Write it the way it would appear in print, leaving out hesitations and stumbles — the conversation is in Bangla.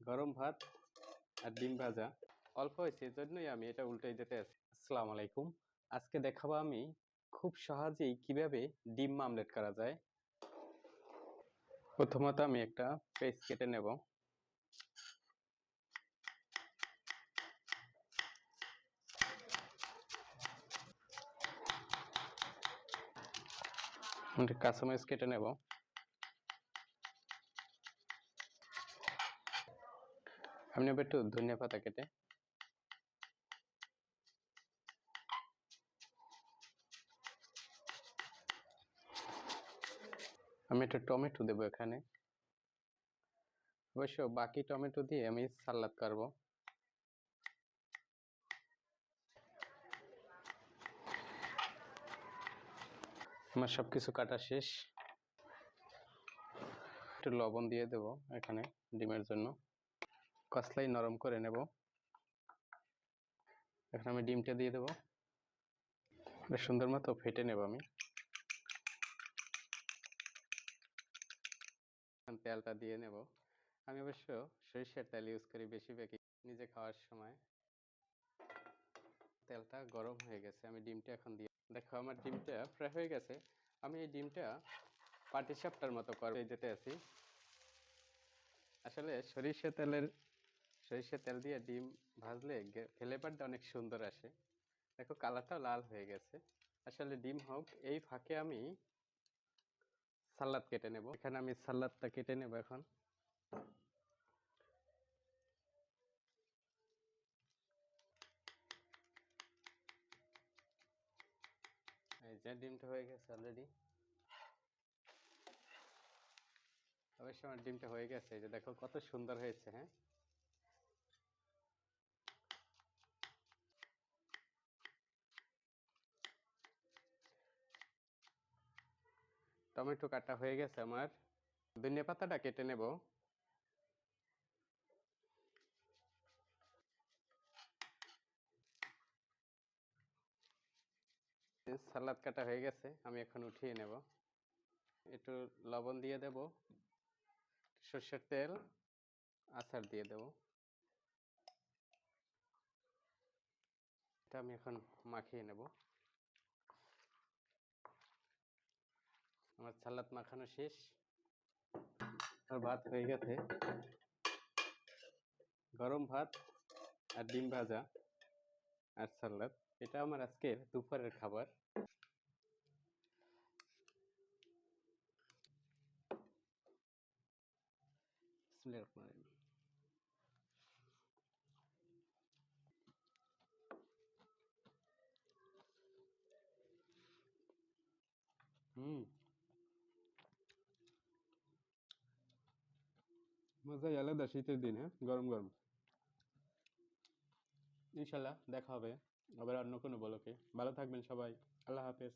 গরম ভাত আর ডিম ভাজা অল্প হয়েছে, এজন্যই আমি এটা উল্টে দিতে আছি। আসসালামু আলাইকুম। আজকে দেখাবো আমি খুব সহজেই কিভাবে ডিম আমলেট করা যায়। প্রথমত আমি একটা পেস্ট কেটে নেব। কাঁচামরিচ কেটে নেব। আমি নেব একটু ধনিয়া পাতা কেটে। আমি একটা টমেটো দেবো এখানে। অবশ্য বাকি টমেটো দিয়ে আমি সালাদ করব। আমার সবকিছু কাটা শেষ। একটু লবণ দিয়ে দেব এখানে ডিমের জন্য। কসলাই নরম করে নেব। এখন আমি ডিমটা দিয়ে দেব। বেশ সুন্দর মতো ফেটে নেব আমি। তেলটা দিয়ে নেব। আমি অবশ্য সরিষার তেল ইউজ করি বেশিরভাগই নিজে খাওয়ার সময়। তেলটা গরম হয়ে গেছে, আমি ডিমটা এখন দিয়ে দেখো আমার ডিমটা ফ্রাই হয়ে গেছে। আমি এই ডিমটা পাটিসাপটার মতো করে দিতে আছি। আসলে সরিষার তেল দিয়ে ডিম ভাজলে ফ্লেভারটা অনেক সুন্দর আসে। দেখো কালারটা লাল হয়ে গেছে। আসলে ডিম হোক, এই ফাঁকে আমি সালাদ কেটে নেব। এখানে আমি সালাদটা কেটে নেব এখন। এই যে ডিমটা হয়ে গেছে অলরেডি। অবশ্যই আমার ডিমটা হয়ে গেছে। এই যে দেখো কত সুন্দর হয়েছে। হ্যাঁ, টমেটো কাটা হয়ে গেছে আমার। ধনিয়া পাতাটা কেটে নেব। সালাদ কাটা হয়ে গেছে, আমি এখন উঠিয়ে নেব। একটু লবণ দিয়ে দেব, সরষের তেল, আচার দিয়ে দেব। এটা আমি এখন মাখিয়ে নেব। আমার সালাদ মাখানো শেষ। আর ভাত হয়ে গেছে। গরম ভাত আর ডিম ভাজা আর সালাদ, এটা আমার আজকের দুপুরের খাবার। মজাই আলাদা শীতের দিন। হ্যাঁ, গরম গরম। ইনশাল্লাহ দেখা হবে আবার অন্য কোনো ব্লকে। ভালো থাকবেন সবাই। আল্লাহ হাফেজ।